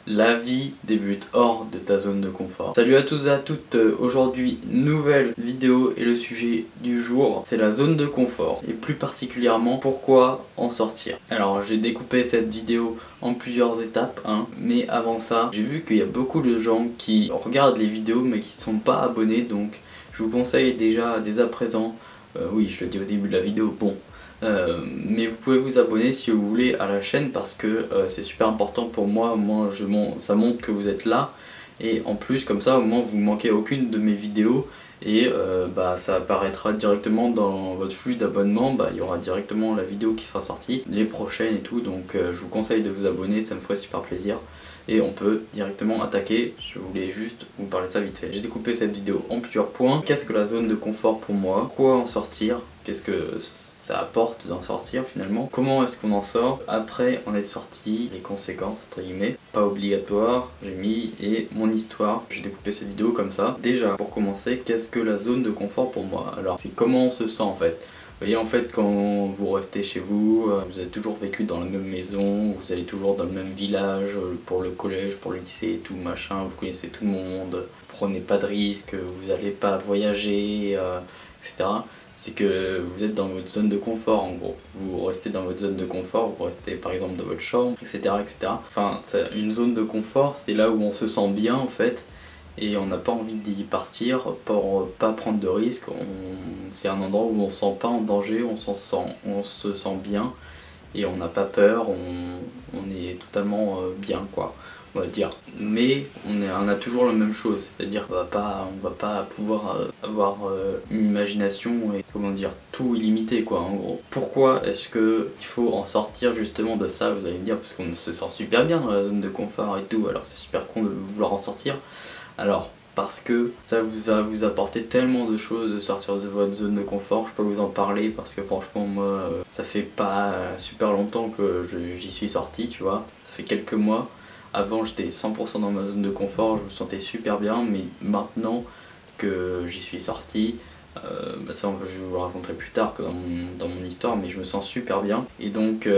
La vie débute hors de ta zone de confort. Salut à tous et à toutes, aujourd'hui nouvelle vidéo et le sujet du jour c'est la zone de confort et plus particulièrement pourquoi en sortir. Alors j'ai découpé cette vidéo en plusieurs étapes mais avant ça j'ai vu qu'il y a beaucoup de gens qui regardent les vidéos mais qui ne sont pas abonnés, donc je vous conseille déjà dès à présent, oui je le dis au début de la vidéo, mais vous pouvez vous abonner si vous voulez à la chaîne parce que c'est super important pour moi. Ça montre que vous êtes là et en plus comme ça au moins vous ne manquez aucune de mes vidéos et ça apparaîtra directement dans votre flux d'abonnement. Il y aura directement la vidéo qui sera sortie, les prochaines et tout, donc je vous conseille de vous abonner, ça me ferait super plaisir. Et on peut directement attaquer. Je voulais juste vous parler de ça vite fait. J'ai découpé cette vidéo en plusieurs points. Qu'est-ce que la zone de confort pour moi? Pourquoi en sortir? Qu'est-ce que ça apporte d'en sortir finalement? Comment est-ce qu'on en sort après en être sorti? Les conséquences entre guillemets, pas obligatoire, j'ai mis, et mon histoire. J'ai découpé cette vidéo comme ça. Déjà pour commencer, qu'est-ce que la zone de confort pour moi? Alors c'est comment on se sent en fait. Vous voyez, en fait quand vous restez chez vous, vous avez toujours vécu dans la même maison, vous allez toujours dans le même village pour le collège, pour le lycée et tout machin, vous connaissez tout le monde, prenez pas de risques, vous n'allez pas voyager, etc. C'est que vous êtes dans votre zone de confort en gros. Vous restez dans votre zone de confort, vous restez par exemple dans votre chambre, etc. etc. Enfin, une zone de confort, c'est là où on se sent bien en fait. Et on n'a pas envie d'y partir pour pas prendre de risques. C'est un endroit où on ne se sent pas en danger, on se sent bien et on n'a pas peur, on est totalement bien quoi, on va dire. Mais on a toujours la même chose, c'est-à-dire qu'on va pas pouvoir avoir une imagination et comment dire, tout illimité quoi en gros. Pourquoi est-ce qu'il faut en sortir justement de ça, vous allez me dire, parce qu'on se sent super bien dans la zone de confort et tout, alors c'est super con de vouloir en sortir. Alors, parce que ça vous apporter tellement de choses de sortir de votre zone de confort. Je peux vous en parler parce que franchement moi ça fait pas super longtemps que j'y suis sorti, tu vois. Ça fait quelques mois. Avant j'étais 100% dans ma zone de confort, je me sentais super bien, mais maintenant que j'y suis sorti, ça je vous le raconterai plus tard que dans mon histoire, mais je me sens super bien et donc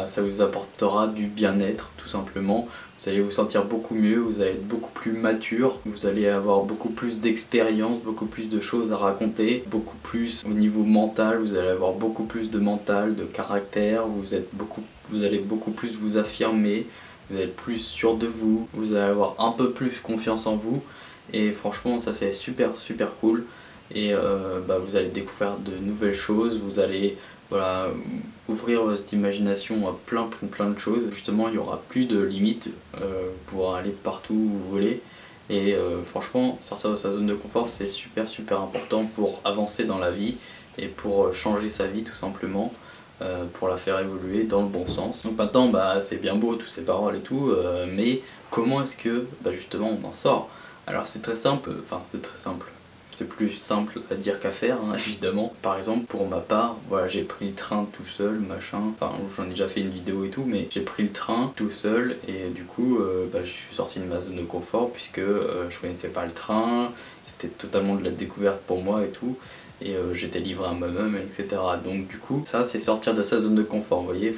ça vous apportera du bien-être tout simplement. Vous allez vous sentir beaucoup mieux, vous allez être beaucoup plus mature, vous allez avoir beaucoup plus d'expérience, beaucoup plus de choses à raconter, beaucoup plus au niveau mental, vous allez avoir beaucoup plus de mental, de caractère, vous allez beaucoup plus vous affirmer, vous allez être plus sûr de vous, vous allez avoir un peu plus confiance en vous et franchement ça c'est super cool. Et vous allez découvrir de nouvelles choses, vous allez ouvrir votre imagination à plein de choses. Justement il n'y aura plus de limites pour aller partout où vous voulez et franchement sortir de sa zone de confort c'est super important pour avancer dans la vie et pour changer sa vie tout simplement, pour la faire évoluer dans le bon sens. Donc maintenant c'est bien beau toutes ces paroles et tout, mais comment est-ce que justement on en sort? Alors c'est très simple, c'est plus simple à dire qu'à faire évidemment. Par exemple pour ma part, voilà, j'ai pris le train tout seul, machin, j'en ai déjà fait une vidéo et tout, mais j'ai pris le train tout seul et du coup je suis sorti de ma zone de confort puisque je connaissais pas le train, c'était totalement de la découverte pour moi et tout. Et j'étais livré à moi-même, etc. Donc du coup, ça c'est sortir de sa zone de confort, vous voyez.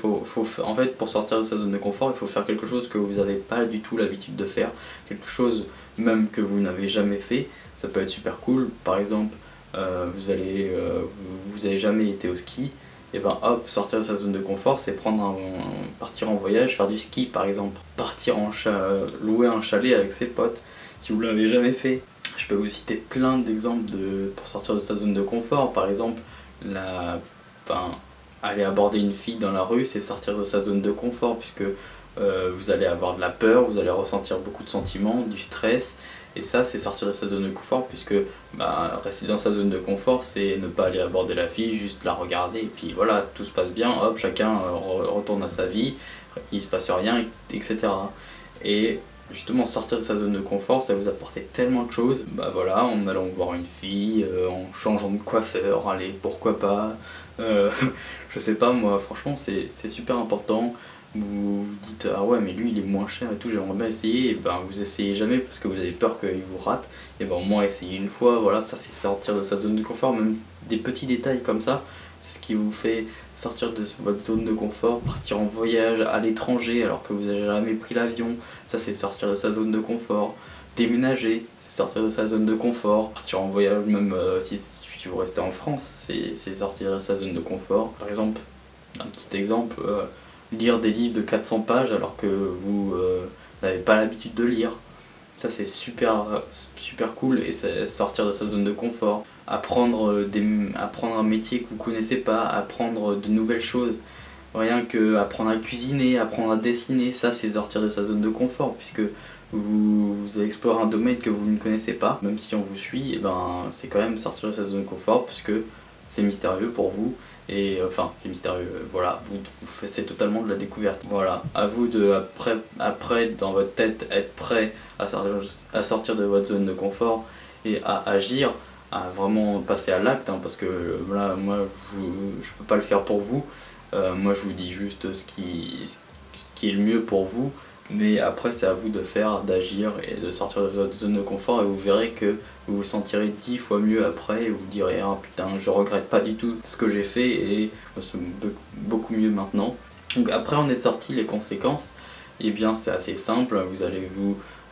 En fait, pour sortir de sa zone de confort, il faut faire quelque chose que vous n'avez pas du tout l'habitude de faire, quelque chose même que vous n'avez jamais fait. Ça peut être super cool, par exemple, vous avez jamais été au ski, et hop, sortir de sa zone de confort, c'est partir en voyage, faire du ski par exemple, louer un chalet avec ses potes, si vous l'avez jamais fait. Je peux vous citer plein d'exemples pour sortir de sa zone de confort. Par exemple, aller aborder une fille dans la rue, c'est sortir de sa zone de confort puisque vous allez avoir de la peur, vous allez ressentir beaucoup de sentiments, du stress. Et ça c'est sortir de sa zone de confort puisque rester dans sa zone de confort c'est ne pas aller aborder la fille, juste la regarder et puis voilà, tout se passe bien, hop, chacun retourne à sa vie, il se passe rien, etc. Et justement sortir de sa zone de confort ça vous apporter tellement de choses, en allant voir une fille, en changeant de coiffeur, allez pourquoi pas, je sais pas moi, franchement c'est super important. Vous vous dites ah ouais mais lui il est moins cher et tout, j'aimerais bien essayer, et vous essayez jamais parce que vous avez peur qu'il vous rate, et au moins essayer une fois, voilà, ça c'est sortir de sa zone de confort. Même des petits détails comme ça c'est ce qui vous fait sortir de votre zone de confort, partir en voyage à l'étranger alors que vous n'avez jamais pris l'avion, ça c'est sortir de sa zone de confort. Déménager, c'est sortir de sa zone de confort. Partir en voyage, même si tu veux rester en France, c'est sortir de sa zone de confort. Par exemple, un petit exemple, lire des livres de 400 pages alors que vous n'avez pas l'habitude de lire. Ça c'est super cool et c'est sortir de sa zone de confort. Apprendre un métier que vous connaissez pas, apprendre de nouvelles choses. Rien que apprendre à cuisiner, apprendre à dessiner, ça c'est sortir de sa zone de confort puisque vous explorez un domaine que vous ne connaissez pas. Même si on vous suit, et ben, c'est quand même sortir de sa zone de confort puisque c'est mystérieux pour vous. Et enfin, c'est mystérieux, voilà, vous faites totalement de la découverte. Voilà, à vous de, après dans votre tête, être prêt à sortir de votre zone de confort et à agir, à vraiment passer à l'acte, hein, parce que là, moi, je peux pas le faire pour vous. Moi, je vous dis juste ce qui est le mieux pour vous. Mais après c'est à vous de faire, d'agir et de sortir de votre zone de confort et vous verrez que vous vous sentirez 10 fois mieux après et vous direz ah putain je regrette pas du tout ce que j'ai fait et c'est beaucoup mieux maintenant. Donc après en être sorti, les conséquences, et bien c'est assez simple, vous allez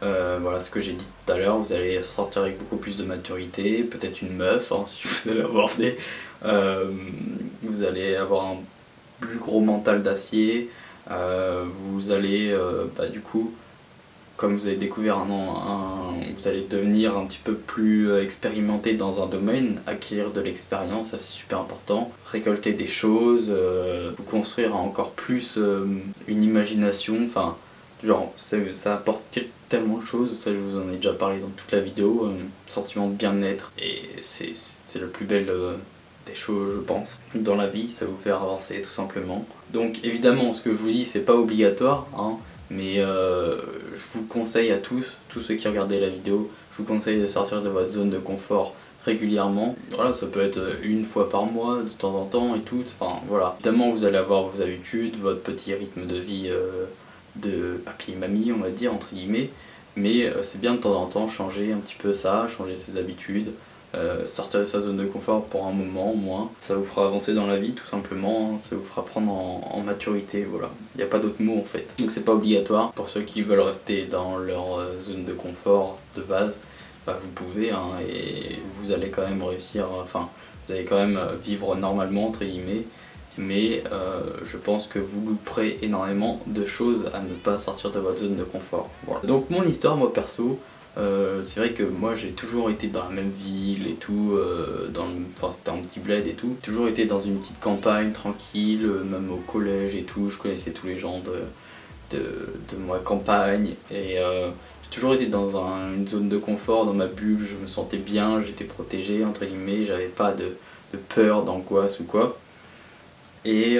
voilà ce que j'ai dit tout à l'heure, vous allez sortir avec beaucoup plus de maturité, peut-être une meuf hein, si vous allez aborder, vous allez avoir un plus gros mental d'acier. Vous allez du coup, comme vous avez découvert vous allez devenir un petit peu plus expérimenté dans un domaine, acquérir de l'expérience, ça c'est super important, récolter des choses, vous construire encore plus une imagination, enfin genre ça apporte tellement de choses, ça je vous en ai déjà parlé dans toute la vidéo, sentiment de bien-être et c'est la plus belle des choses je pense dans la vie, ça va vous faire avancer tout simplement. Donc évidemment ce que je vous dis c'est pas obligatoire hein, mais je vous conseille à tous ceux qui regardaient la vidéo, je vous conseille de sortir de votre zone de confort régulièrement. Voilà, ça peut être une fois par mois de temps en temps et tout, enfin voilà. Évidemment vous allez avoir vos habitudes, votre petit rythme de vie de papy et mamie on va dire entre guillemets, mais c'est bien de temps en temps changer un petit peu ça, changer ses habitudes. Sortir de sa zone de confort pour un moment au moins, ça vous fera avancer dans la vie tout simplement, ça vous fera prendre en maturité, voilà, il n'y a pas d'autre mot en fait. Donc c'est pas obligatoire, pour ceux qui veulent rester dans leur zone de confort de base, bah, vous pouvez hein, et vous allez quand même réussir, enfin vous allez quand même vivre normalement entre guillemets, mais je pense que vous louperez énormément de choses à ne pas sortir de votre zone de confort. Voilà. Donc mon histoire, moi perso, c'est vrai que moi j'ai toujours été dans la même ville et tout, enfin c'était un petit bled et tout, toujours été dans une petite campagne tranquille, même au collège et tout, je connaissais tous les gens de ma campagne et j'ai toujours été dans une zone de confort, dans ma bulle, je me sentais bien, j'étais protégé entre guillemets, j'avais pas de peur, d'angoisse ou quoi. Et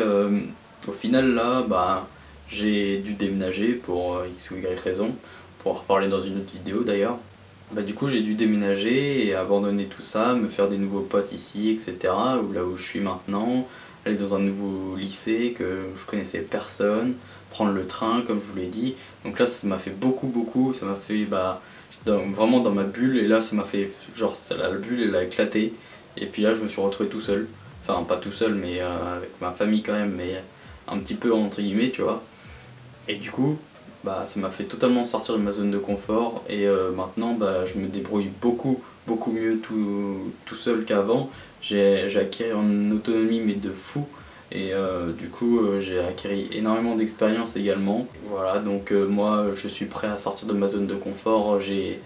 au final là, bah, j'ai dû déménager pour X ou Y raison, pour en reparler dans une autre vidéo d'ailleurs. Bah, du coup j'ai dû déménager et abandonner tout ça, me faire des nouveaux potes ici, etc. Ou là où je suis maintenant, aller dans un nouveau lycée que je connaissais personne, prendre le train comme je vous l'ai dit. Donc là ça m'a fait beaucoup, ça m'a fait vraiment dans ma bulle et là ça m'a fait genre la bulle elle a éclaté et puis là je me suis retrouvé tout seul. Enfin pas tout seul mais avec ma famille quand même, mais un petit peu entre guillemets tu vois. Et du coup bah, ça m'a fait totalement sortir de ma zone de confort et maintenant bah, je me débrouille beaucoup mieux tout seul qu'avant. J'ai acquis en autonomie mais de fou et du coup j'ai acquis énormément d'expérience également. Voilà donc moi je suis prêt à sortir de ma zone de confort, j'ai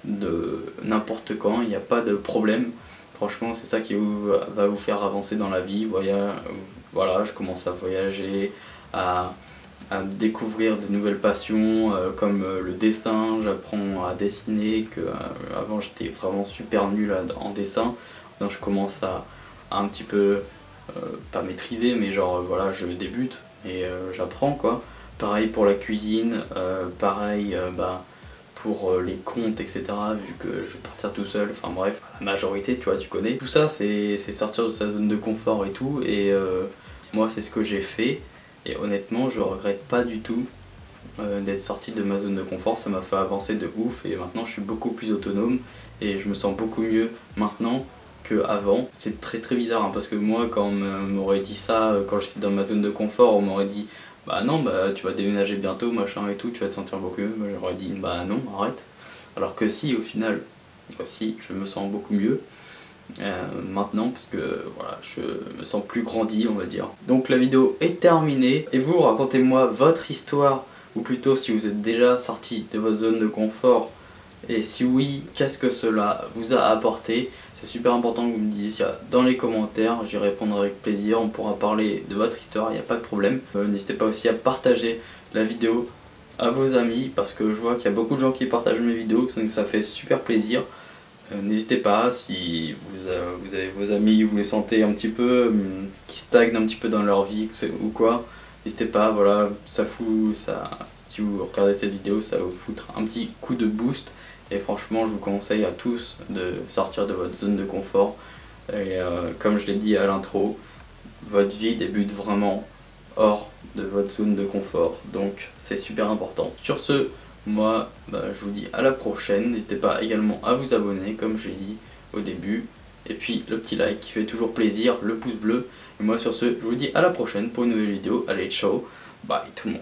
de n'importe quand, il n'y a pas de problème. Franchement c'est ça qui va vous faire avancer dans la vie. Voilà, je commence à voyager, à découvrir de nouvelles passions comme le dessin, j'apprends à dessiner, avant j'étais vraiment super nul en dessin, donc je commence à un petit peu, pas maîtriser mais genre voilà je débute et j'apprends quoi. Pareil pour la cuisine, pareil pour les comptes etc. vu que je vais partir tout seul, enfin bref, la majorité tu vois tu connais. Tout ça c'est sortir de sa zone de confort et tout et moi c'est ce que j'ai fait. Et honnêtement je regrette pas du tout d'être sorti de ma zone de confort, ça m'a fait avancer de ouf et maintenant je suis beaucoup plus autonome et je me sens beaucoup mieux maintenant qu'avant. C'est très bizarre hein, parce que moi quand on m'aurait dit ça, quand j'étais dans ma zone de confort, on m'aurait dit bah non, bah tu vas déménager bientôt, machin et tout, tu vas te sentir beaucoup mieux. Moi j'aurais dit bah non, arrête. Alors que si, au final, aussi, je me sens beaucoup mieux maintenant parce que voilà, je me sens plus grandi, on va dire. Donc la vidéo est terminée et vous racontez-moi votre histoire, ou plutôt si vous êtes déjà sorti de votre zone de confort et si oui, qu'est-ce que cela vous a apporté. C'est super important que vous me disiez ça dans les commentaires, j'y répondrai avec plaisir, on pourra parler de votre histoire, il n'y a pas de problème. N'hésitez pas aussi à partager la vidéo à vos amis parce que je vois qu'il y a beaucoup de gens qui partagent mes vidéos, donc ça fait super plaisir. N'hésitez pas, si vous avez vos amis, vous les sentez un petit peu qui stagnent un petit peu dans leur vie ou quoi, n'hésitez pas, voilà, ça fout, si vous regardez cette vidéo, ça va vous foutre un petit coup de boost. Et franchement, je vous conseille à tous de sortir de votre zone de confort. Et comme je l'ai dit à l'intro, votre vie débute vraiment hors de votre zone de confort. Donc c'est super important. Sur ce, moi, je vous dis à la prochaine. N'hésitez pas également à vous abonner, comme je l'ai dit au début. Et puis le petit like qui fait toujours plaisir, le pouce bleu. Et moi sur ce, je vous dis à la prochaine pour une nouvelle vidéo. Allez, ciao, bye tout le monde.